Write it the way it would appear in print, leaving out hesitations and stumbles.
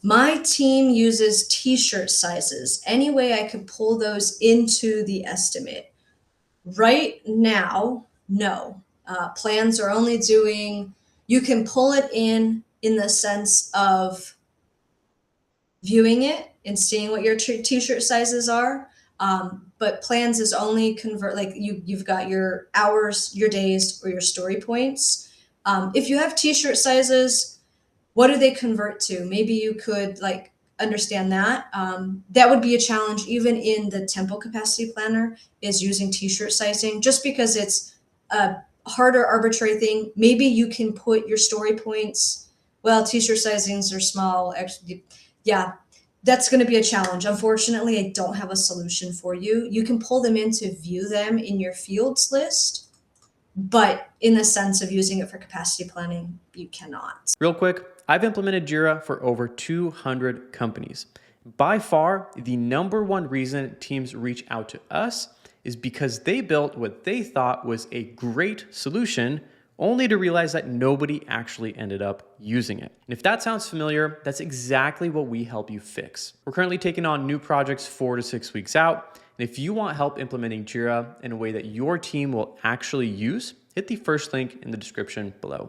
My team uses t-shirt sizes. Any way I could pull those into the estimate? Right now, no. Plans are only doing, you can pull it in the sense of viewing it and seeing what your t-shirt sizes are. But plans is only convert, like you've got your hours, your days, or your story points. If you have t-shirt sizes, what do they convert to? Maybe you could like understand that. That would be a challenge even in the tempo capacity planner, is using t-shirt sizing, just because it's a harder arbitrary thing. Maybe you can put your story points, well, t-shirt sizings are small. Actually, yeah, that's going to be a challenge. Unfortunately, I don't have a solution for you. You can pull them in to view them in your fields list, but in the sense of using it for capacity planning, you cannot. Real quick, I've implemented Jira for over 200 companies. By far, the number one reason teams reach out to us is because they built what they thought was a great solution, only to realize that nobody actually ended up using it. And if that sounds familiar, that's exactly what we help you fix. We're currently taking on new projects 4 to 6 weeks out. And if you want help implementing Jira in a way that your team will actually use, hit the first link in the description below.